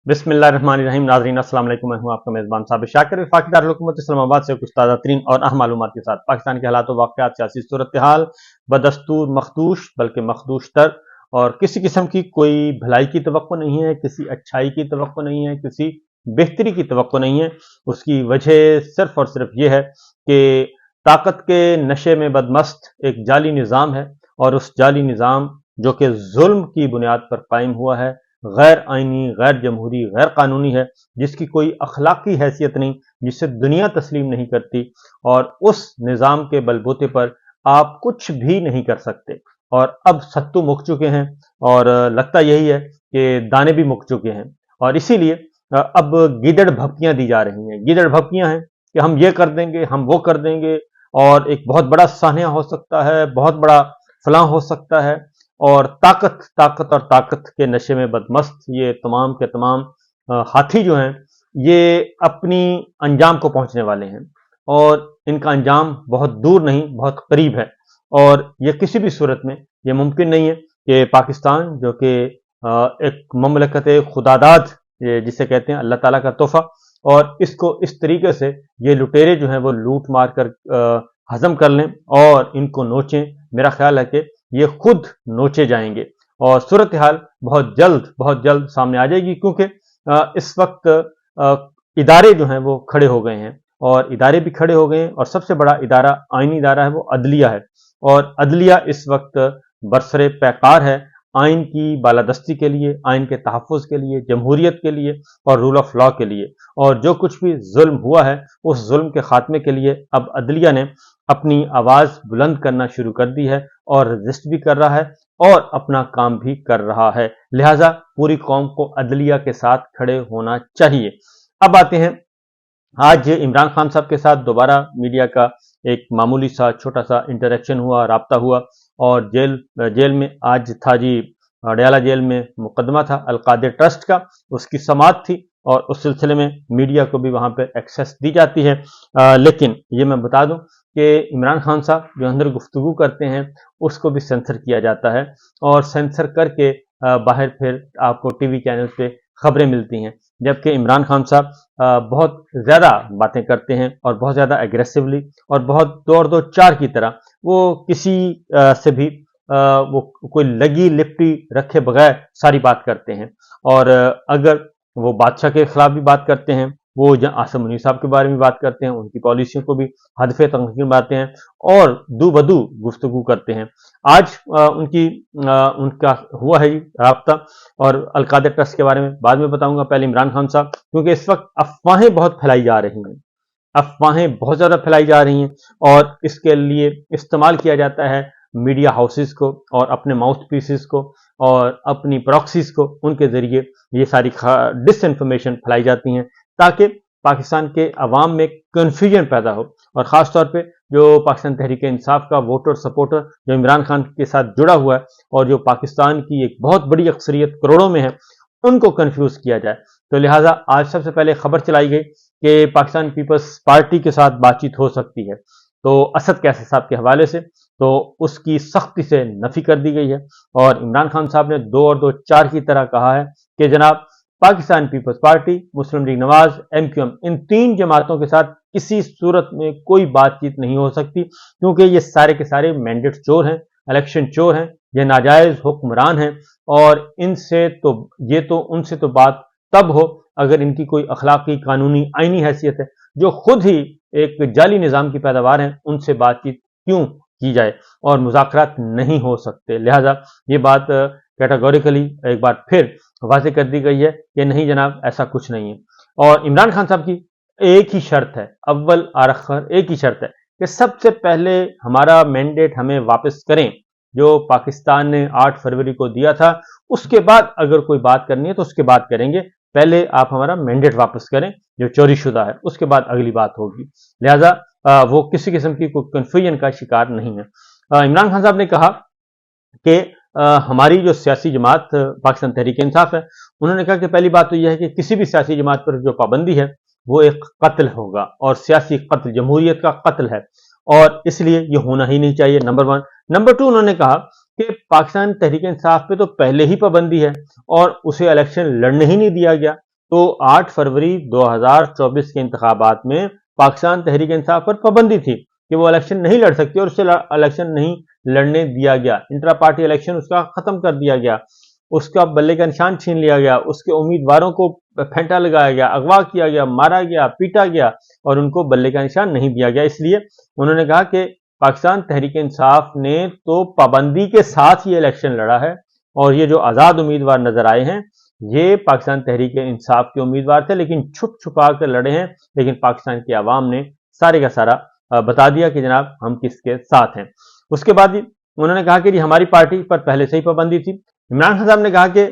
बिस्मिल्लाहिर्रहमानिर्रहीम। नाज़रीन अस्सलाम वालेकुम। मैं हूं आपका मेज़बान साबिर शाकिर। वफाकी दारुल हुकूमत इस्लामाबाद से कुछ ताज़ा तरीन और अहम मालूमात के साथ पाकिस्तान के हालात व वाक़यात, सियासी सूरत हाल बदस्तूर मखदूश बल्कि मखदूश तर, और किसी किस्म की कोई भलाई की तवक्को नहीं है, किसी अच्छाई की तवक्को नहीं है, किसी बेहतरी की तवक्को नहीं है। उसकी वजह सिर्फ और सिर्फ ये है कि ताकत के नशे में बदमस्त एक जाली निज़ाम है, और उस जाली निज़ाम जो कि जुल्म की बुनियाद पर कायम हुआ है, गैर आइनी, गैर जमहूरी, गैर कानूनी है, जिसकी कोई अखलाकी हैसियत नहीं, जिसे दुनिया तस्लीम नहीं करती, और उस निज़ाम के बलबूते पर आप कुछ भी नहीं कर सकते। और अब सत्तू मुक चुके हैं, और लगता यही है कि दाने भी मुक चुके हैं, और इसीलिए अब गीदड़ भपकियां दी जा रही हैं। गीदड़ भपकियां हैं कि हम ये कर देंगे, हम वो कर देंगे, और एक बहुत बड़ा सान्या हो सकता है, बहुत बड़ा फलां हो सकता है। और ताकत ताकत और ताकत के नशे में बदमस्त ये तमाम के तमाम हाथी जो हैं, ये अपनी अंजाम को पहुंचने वाले हैं, और इनका अंजाम बहुत दूर नहीं, बहुत करीब है। और ये किसी भी सूरत में ये मुमकिन नहीं है कि पाकिस्तान, जो कि एक ममलकत खुदादाद जिसे कहते हैं, अल्लाह ताला का तोहफा, और इसको इस तरीके से ये लुटेरे जो हैं वो लूट मार कर हजम कर लें और इनको नोचें। मेरा ख्याल है कि ये खुद नोचे जाएंगे, और सूरत हाल बहुत जल्द सामने आ जाएगी, क्योंकि इस वक्त इदारे जो हैं वो खड़े हो गए हैं, और इदारे भी खड़े हो गए हैं, और सबसे बड़ा इदारा, आइनी इदारा है, वो अदलिया है। और अदलिया इस वक्त बरसरे पैकार है आइन की बालादस्ती के लिए, आइन के तहफ़्फ़ुज़ के लिए, जमहूरियत के लिए, और रूल ऑफ लॉ के लिए। और जो कुछ भी जुल्म हुआ है, उस जुल्म के खात्मे के लिए अब अदलिया ने अपनी आवाज़ बुलंद करना शुरू कर दी है, और रजिस्ट भी कर रहा है, और अपना काम भी कर रहा है। लिहाजा पूरी कौम को अदलिया के साथ खड़े होना चाहिए। अब आते हैं, आज इमरान खान साहब के साथ दोबारा मीडिया का एक मामूली सा छोटा सा इंटरेक्शन हुआ, राब्ता हुआ, और जेल में आज था जी, अडयाला जेल में मुकदमा था अलकादिर ट्रस्ट का, उसकी समाअत थी, और उस सिलसिले में मीडिया को भी वहां पर एक्सेस दी जाती है। लेकिन ये मैं बता दूं कि इमरान खान साहब जो अंदर गुफ्तगू करते हैं, उसको भी सेंसर किया जाता है, और सेंसर करके बाहर फिर आपको टीवी चैनल पे खबरें मिलती हैं। जबकि इमरान खान साहब बहुत ज़्यादा बातें करते हैं, और बहुत ज़्यादा एग्रेसिवली, और बहुत दो चार की तरह वो किसी से भी वो कोई लगी लिपटी रखे बगैर सारी बात करते हैं। और अगर वो बादशाह के खिलाफ भी बात करते हैं, वो आसिम मुनीर साहब के बारे में बात करते हैं, उनकी पॉलिसियों को भी हदफे तंकीद बातें हैं, और दू बदू गुफ्तगू करते हैं। आज उनका हुआ है राब्ता, और अलकादिर ट्रस्ट के बारे में बाद में बताऊंगा। पहले इमरान खान साहब, क्योंकि इस वक्त अफवाहें बहुत फैलाई जा रही हैं, अफवाहें बहुत ज़्यादा फैलाई जा रही हैं, और इसके लिए इस्तेमाल किया जाता है मीडिया हाउसेस को, और अपने माउथ पीसेस को, और अपनी प्रॉक्सीज को, उनके ज़रिए ये सारी डिसइंफॉर्मेशन फैलाई जाती हैं, ताकि पाकिस्तान के अवाम में कन्फ्यूजन पैदा हो। और ख़ास तौर पे जो पाकिस्तान तहरीक इंसाफ का वोटर सपोर्टर जो इमरान खान के साथ जुड़ा हुआ है, और जो पाकिस्तान की एक बहुत बड़ी अक्सरियत करोड़ों में है, उनको कन्फ्यूज किया जाए। तो लिहाजा आज सबसे पहले खबर चलाई गई कि पाकिस्तान पीपल्स पार्टी के साथ बातचीत हो सकती है, तो असद कैसर साहब के हवाले से, तो उसकी सख्ती से नफी कर दी गई है। और इमरान खान साहब ने 2 और 2 4 की तरह कहा है कि जनाब, पाकिस्तान पीपल्स पार्टी, मुस्लिम लीग नवाज, MQM, इन 3 जमातों के साथ किसी सूरत में कोई बातचीत नहीं हो सकती, क्योंकि ये सारे के सारे मैंडेट चोर हैं, इलेक्शन चोर हैं, ये नाजायज हुक्मरान हैं, और उनसे तो बात तब हो अगर इनकी कोई अखलाकी, कानूनी, आइनी हैसियत है। जो खुद ही एक जाली निज़ाम की पैदावार हैं, उनसे बातचीत क्यों की जाए, और मुज़ाकरात नहीं हो सकते। लिहाजा ये बात कैटेगोरिकली एक बार फिर वाज़ेह कर दी गई है कि नहीं जनाब, ऐसा कुछ नहीं है। और इमरान खान साहब की एक ही शर्त है, अव्वल आखिर एक ही शर्त है कि सबसे पहले हमारा मैंडेट हमें वापस करें, जो पाकिस्तान ने 8 फरवरी को दिया था। उसके बाद अगर कोई बात करनी है तो उसके बाद करेंगे, पहले आप हमारा मैंडेट वापस करें जो चोरी शुदा है, उसके बाद अगली बात होगी। लिहाजा वो किसी किस्म की कोई कन्फ्यूजन का शिकार नहीं है। इमरान खान साहब ने कहा कि हमारी जो सियासी जमात पाकिस्तान तहरीक इंसाफ है, उन्होंने कहा कि पहली बात तो यह है कि किसी भी सियासी जमात पर जो पाबंदी है वो एक कत्ल होगा, और सियासी कत्ल जमहूरियत का कत्ल है, और इसलिए ये होना ही नहीं चाहिए, नंबर 1। नंबर 2, उन्होंने कहा कि पाकिस्तान तहरीक इंसाफ पे तो पहले ही पाबंदी है, और उसे इलेक्शन लड़ने ही नहीं दिया गया, तो 8 फरवरी 2024 के इंतखाबात में पाकिस्तान तहरीक इंसाफ पर पाबंदी थी कि वो इलेक्शन नहीं लड़ सकती और उससे इलेक्शन नहीं लड़ने दिया गया। इंट्रा पार्टी इलेक्शन उसका खत्म कर दिया गया, उसका बल्ले का निशान छीन लिया गया, उसके उम्मीदवारों को फेंटा लगाया गया, अगवा किया गया, मारा गया, पीटा गया और उनको बल्ले का निशान नहीं दिया गया। इसलिए उन्होंने कहा कि पाकिस्तान तहरीक इंसाफ ने तो पाबंदी के साथ ये इलेक्शन लड़ा है और ये जो आज़ाद उम्मीदवार नजर आए हैं ये पाकिस्तान तहरीक इंसाफ के उम्मीदवार थे, लेकिन छुप छुपा कर लड़े हैं। लेकिन पाकिस्तान की आवाम ने सारे का सारा बता दिया कि जनाब हम किसके साथ हैं। उसके बाद उन्होंने कहा कि हमारी पार्टी पर पहले से ही पाबंदी थी। इमरान खान साहब ने कहा कि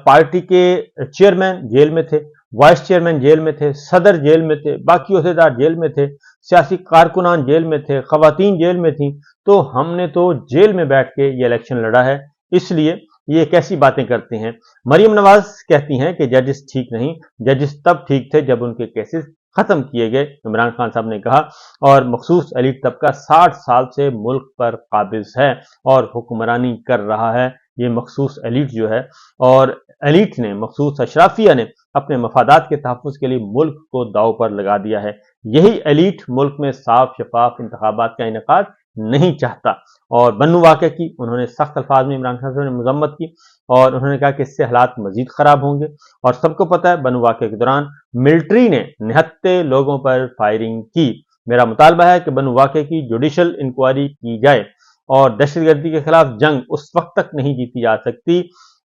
पार्टी के चेयरमैन जेल में थे, वाइस चेयरमैन जेल में थे, सदर जेल में थे, बाकी ओहदेदार जेल में थे, सियासी कारकुनान जेल में थे, खवातीन जेल में थी, तो हमने तो जेल में बैठ के ये इलेक्शन लड़ा है, इसलिए ये कैसी बातें करते हैं। मरियम नवाज कहती हैं कि जजेस ठीक नहीं, जजेस तब ठीक थे जब उनके केसेस खत्म किए गए, इमरान खान साहब ने कहा। और मखसूस एलिट तबका 60 साल से मुल्क पर काबिज है और हुक्मरानी कर रहा है, ये मखसूस एलिट जो है, और एलिट ने, मखसूस अशराफिया ने अपने मफादात के तहफ़्फ़ुज़ के लिए मुल्क को दाव पर लगा दिया है। यही एलिट मुल्क में साफ शफाफ इंतखाबात का इनेकाद नहीं चाहता। और बन्नू वाक़े की उन्होंने सख्त अल्फाज में इमरान खान साहब ने मजम्मत की और उन्होंने कहा कि इससे हालात मजीद खराब होंगे। और सबको पता है बन्नू वाक़े के दौरान मिलिट्री ने निहत्ते लोगों पर फायरिंग की। मेरा मुतालबा है कि बन्नू वाक़े की जुडिशल इंक्वायरी की जाए और दहशतगर्दी के खिलाफ जंग उस वक्त तक नहीं जीती जा सकती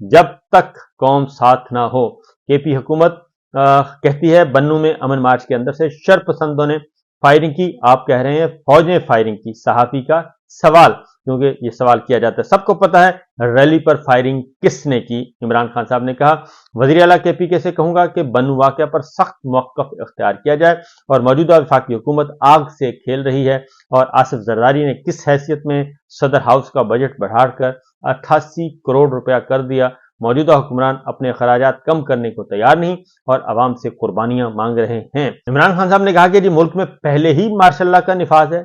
जब तक कौम साथ ना हो। केपी हुकूमत कहती है बन्नू में अमन मार्च के अंदर से शरपसंदों ने फायरिंग की, आप कह रहे हैं फौज ने फायरिंग की। सहाफी का सवाल, क्योंकि ये सवाल किया जाता है, सबको पता है रैली पर फायरिंग किसने की। इमरान खान साहब ने कहा वज़ीर आला KP से कहूंगा कि बन्नू वाक़या पर सख्त मौक़िफ़ इख्तियार किया जाए और मौजूदा वफाकी हुकूमत आग से खेल रही है और आसिफ जरदारी ने किस हैसियत में सदर हाउस का बजट बढ़ाकर 88 करोड़ रुपया कर दिया। मौजूदा हुक्मरान अपने खराजात कम करने को तैयार नहीं और आवाम से कुर्बानियां मांग रहे हैं। इमरान खान साहब ने कहा कि जी मुल्क में पहले ही मार्शल लॉ का निफाज है,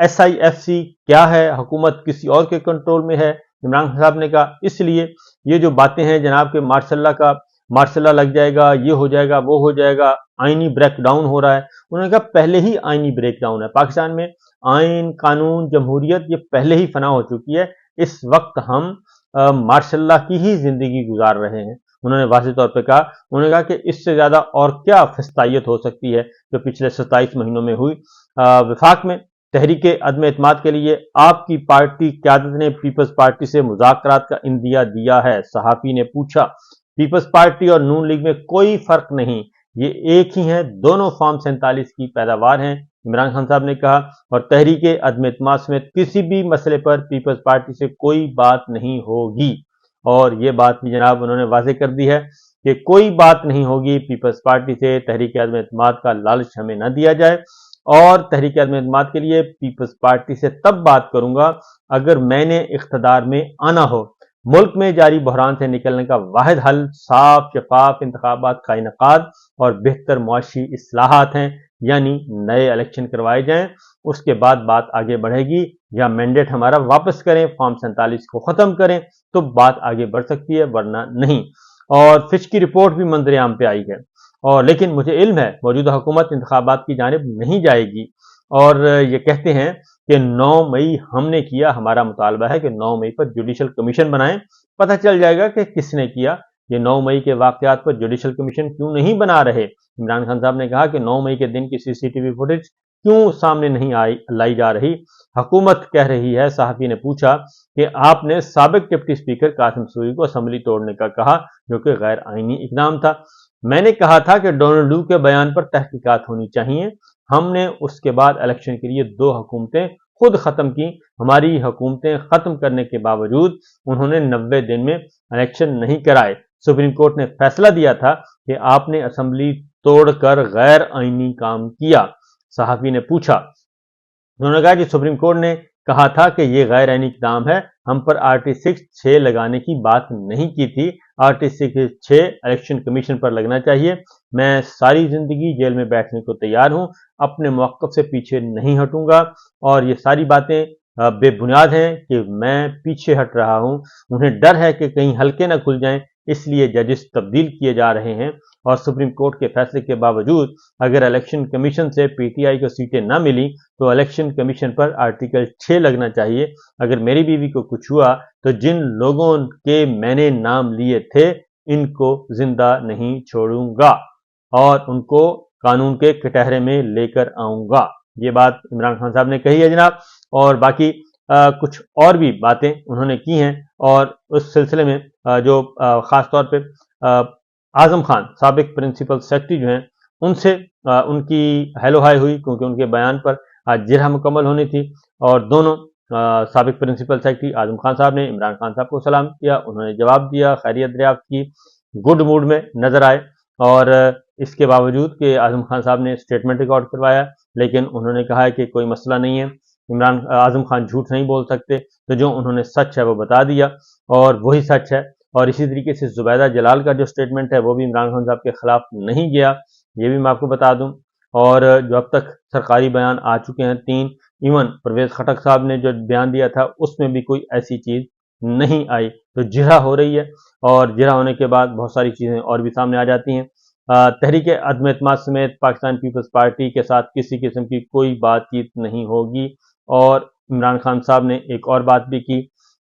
SIFC क्या है, हुकूमत किसी और के कंट्रोल में है। इमरान खान साहब ने कहा इसलिए ये जो बातें हैं जनाब के मार्शल लॉ लग जाएगा, ये हो जाएगा, वो हो जाएगा, आईनी ब्रेकडाउन हो रहा है। उन्होंने कहा पहले ही आईनी ब्रेकडाउन है, पाकिस्तान में आइन, कानून, जमहूरियत ये पहले ही फना हो चुकी है। इस वक्त हम मार्शल लॉ की ही जिंदगी गुजार रहे हैं। उन्होंने वाज़ेह तौर पर कहा, उन्होंने कहा कि इससे ज्यादा और क्या फस्तायत हो सकती है जो पिछले 27 महीनों में हुई। वफाक में तहरीके अदम एतमाद के लिए आपकी पार्टी क़यादत ने पीपल्स पार्टी से मुज़ाकरात का इंदिया दिया है। सहाफ़ी ने पूछा पीपल्स पार्टी और नून लीग में कोई फर्क नहीं, ये एक ही है, दोनों फॉर्म 47 की पैदावार हैं, इमरान खान साहब ने कहा। और तहरीके अदम एतमाद समेत किसी भी मसले पर पीपल्स पार्टी से कोई बात नहीं होगी। और ये बात भी जनाब उन्होंने वाज़ेह कर दी है कि कोई बात नहीं होगी पीपल्स पार्टी से, तहरीके अदम एतमाद का लालच हमें न दिया जाए। और तहरीके अदम एतमाद के लिए पीपल्स पार्टी से तब बात करूंगा अगर मैंने इख्तिदार में आना हो। मुल्क में जारी बहरान से निकलने का वाहिद हल साफ शफाफ इंतखाबात का इनेकाद और बेहतर मुआशी इस्लाहात हैं, यानी नए इलेक्शन करवाए जाएं। उसके बाद बात आगे बढ़ेगी, या मैंडेट हमारा वापस करें, फॉर्म 47 को खत्म करें, तो बात आगे बढ़ सकती है, वरना नहीं। और फिच की रिपोर्ट भी मंजर-ए-आम पे आई है, और लेकिन मुझे इल्म है मौजूदा हुकूमत इंतखाबात की जानिब नहीं जाएगी। और ये कहते हैं कि 9 मई हमने किया, हमारा मुतालबा है कि 9 मई पर जुडिशल कमीशन बनाएं, पता चल जाएगा कि किसने किया। ये 9 मई के वाकयात पर जुडिशल कमीशन क्यों नहीं बना रहे। इमरान खान साहब ने कहा कि 9 मई के दिन की CCTV फुटेज क्यों सामने नहीं लाई जा रही। हुकूमत कह रही है, सहाफ़ी ने पूछा कि आपने साबिक डिप्टी स्पीकर कासिम सूरी को असम्बली तोड़ने का कहा, जो कि गैर आईनी इकदाम था। मैंने कहा था कि डोनाल्ड डू के बयान पर तहकीकात होनी चाहिए। हमने उसके बाद इलेक्शन के लिए 2 हुकूमतें खुद खत्म की। हमारी हुकूमतें खत्म करने के बावजूद उन्होंने 90 दिन में इलेक्शन नहीं कराए। सुप्रीम कोर्ट ने फैसला दिया था कि आपने असम्बली तोड़कर गैर आईनी काम किया। सहाफ़ी ने पूछा, उन्होंने कहा कि सुप्रीम कोर्ट ने कहा था कि यह गैर आईनी इक़दाम है, हम पर आर्टिकल 6 लगाने की बात नहीं की थी। आर्टिकल 6 इलेक्शन कमीशन पर लगना चाहिए। मैं सारी जिंदगी जेल में बैठने को तैयार हूं, अपने मौक़िफ़ से पीछे नहीं हटूंगा। और ये सारी बातें बेबुनियाद हैं कि मैं पीछे हट रहा हूं। उन्हें डर है कि कहीं हल्के न खुल जाएं, اس لیے ججز تبدیل کیے جا رہے ہیں اور سپریم کورٹ کے فیصلے کے باوجود اگر الیکشن کمیشن سے پی ٹی آئی کو سیٹیں نہ ملی تو الیکشن کمیشن پر آرٹیکل 6 لگنا چاہیے۔ اگر میری بیوی کو کچھ ہوا تو جن لوگوں کے میں نے نام لیے تھے ان کو زندہ نہیں چھوڑوں گا اور ان کو قانون کے کٹہرے میں لے کر آؤں گا۔ یہ بات عمران خان صاحب نے کہی ہے جناب، اور باقی کچھ اور بھی باتیں انہوں نے کی ہیں، اور اس سلسلے میں جو خاص طور پہ اعظم خان سابق پرنسپل سیکرٹری جو ہیں ان سے ان کی ہیلو ہائی ہوئی، کیونکہ ان کے بیان پر آج جرح مکمل ہونی تھی، اور دونوں سابق پرنسپل سیکرٹری اعظم خان صاحب نے عمران خان صاحب کو سلام کیا، انہوں نے جواب دیا، خیریت دریافت کی، گڈ موڈ میں نظر آئے، اور اس کے باوجود کہ اعظم خان صاحب نے اسٹیٹمنٹ ریکارڈ کروایا لیکن انہوں نے کہا ہے کہ کوئی مسئلہ نہیں ہے، اعظم خان جھوٹ نہیں بول سکتے، تو جو انہوں نے سچ ہے وہ بتا دیا اور وہی سچ ہے۔ اور اسی طریقے سے زبیدہ جلال کا جو اسٹیٹمنٹ ہے وہ بھی عمران خان صاحب کے خلاف نہیں گیا، یہ بھی میں آپ کو بتا دوں۔ اور جو اب تک سرکاری بیان آ چکے ہیں 3، ایون پرویز خٹک صاحب نے جو بیان دیا تھا اس میں بھی کوئی ایسی چیز نہیں آئی، تو جرح ہو رہی ہے، اور جرح ہونے کے بعد بہت ساری چیزیں اور بھی سامنے آ جاتی ہیں۔ تحریک عدم اعتماد سمیت پاکستان پیپلز پارٹی کے ساتھ کسی قسم کی کوئی بات چیت نہیں ہوگی، اور عمران خان صاحب نے ایک اور بات بھی کی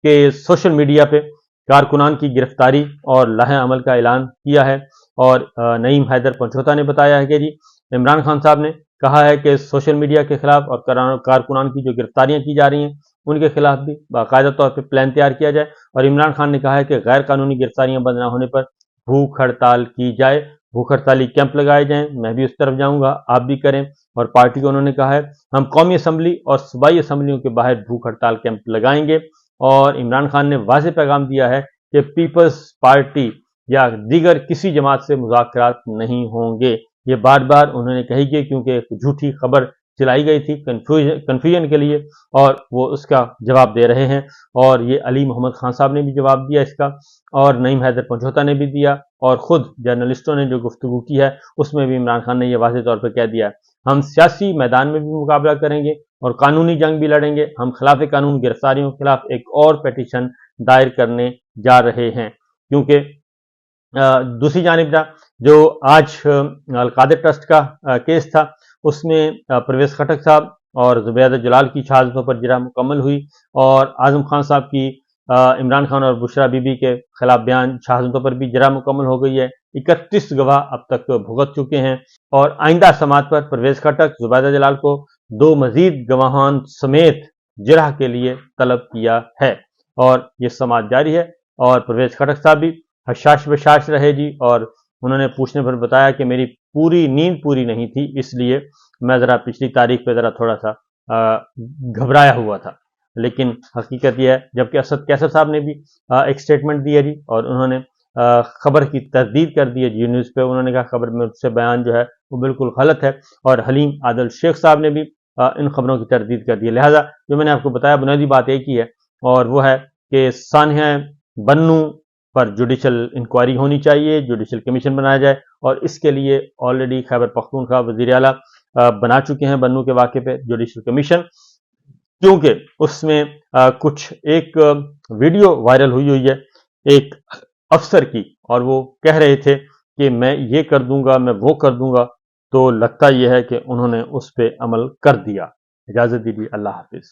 کہ سوشل میڈیا پہ کارکنان کی گرفتاری اور لائحہ عمل کا اعلان کیا ہے، اور نعیم حیدر پنچوتا نے بتایا ہے کہ جی عمران خان صاحب نے کہا ہے کہ سوشل میڈیا کے خلاف اور کارکنان کی جو گرفتاریاں کی جا رہی ہیں ان کے خلاف بھی باقاعدہ طور پہ پلان تیار کیا جائے، اور عمران خان نے کہا ہے کہ غیر قانونی گرفتاریاں بند نہ ہونے پر بھوک ہڑتال کی جائے، بھوک ہڑتالی کیمپ لگائے جائیں، میں بھی اس طرف جاؤں گا، آپ بھی کریں۔ اور پارٹی کو انہوں نے کہا ہے ہم قومی اسمبلی اور صوبائی اسمبلیوں کے باہر بھوک ہڑتال کیمپ لگائیں گے، اور عمران خان نے واضح پیغام دیا ہے کہ پیپلز پارٹی یا دیگر کسی جماعت سے مذاکرات نہیں ہوں گے۔ یہ بار بار انہوں نے کہی کہ کیونکہ ایک جھوٹی خبر چلائی گئی تھی کنفیوژن کے لیے، اور وہ اس کا جواب دے رہے ہیں، اور یہ علی محمد خان صاحب نے بھی جواب دیا اس کا، اور نعیم حیدر پنچوتا نے بھی دیا، اور خود جرنلسٹوں نے جو گفتگو کی ہے اس میں بھی عمران خان نے یہ واضح طور پر کہہ دیا ہے ہم سیاسی میدان میں بھی مقابلہ کریں گے اور قانونی جنگ بھی لڑیں گے، ہم خلاف قانون گرفتاریوں کے خلاف ایک اور پیٹیشن دائر کرنے جا رہے ہیں۔ کیونکہ دوسری جانب جو آج القادر ٹرسٹ کا کیس تھا اس میں پرویز خٹک صاحب اور زبیدہ جلال کی شہادتوں پر جرح مکمل ہوئی، اور اعظم خان صاحب کی عمران خان اور بشرا بی بی کے خلاف بیان شہادتوں پر بھی جرح مکمل ہو گئی ہے۔ 31 گواہ اب تک بھگت چکے ہیں، اور آئندہ سماعت پر پرویز خٹک زبیدہ جلال کو 2 مزید گواہان سمیت جرح کے لیے طلب کیا ہے، اور یہ سماعت جاری ہے۔ اور پرویز خٹک صاحب بھی حشاش بشاش رہے جی، اور انہوں نے پوچھنے پر بتایا کہ میری پوری نیند پوری نہیں تھی، اس لیے میں ذرا پچھلی تاریخ پہ ذرا تھوڑا سا گھبرایا ہوا تھا، لیکن حقیقت یہ ہے۔ جبکہ اسد کیسر صاحب نے بھی ایک سٹیٹمنٹ دی ہے جی، اور انہوں نے خبر کی تردید کر دی ہے جی نیوز پہ، انہوں نے کہا خبر میں سے بیان جو ہے وہ بالکل غلط ہے، اور حلیم عادل شیخ صاحب نے بھی ان خبروں کی تردید کر دی ہے۔ لہٰذا جو میں نے آپ کو بتایا بنیادی بات ایک ہی ہے، اور وہ ہے کہ سانحہ بنو پر جوڈیشل انکوائری ہونی چاہیے، جوڈیشل کمیشن بنایا جائے، اور اس کے لیے آلریڈی خیبر پختونخوا وزیر اعلیٰ بنا چکے ہیں بنو کے واقعے پہ جوڈیشل کمیشن، کیونکہ اس میں کچھ ایک ویڈیو وائرل ہوئی ہے ایک افسر کی، اور وہ کہہ رہے تھے کہ میں یہ کر دوں گا، میں وہ کر دوں گا، تو لگتا یہ ہے کہ انہوں نے اس پہ عمل کر دیا۔ اجازت دیجیے، اللہ حافظ۔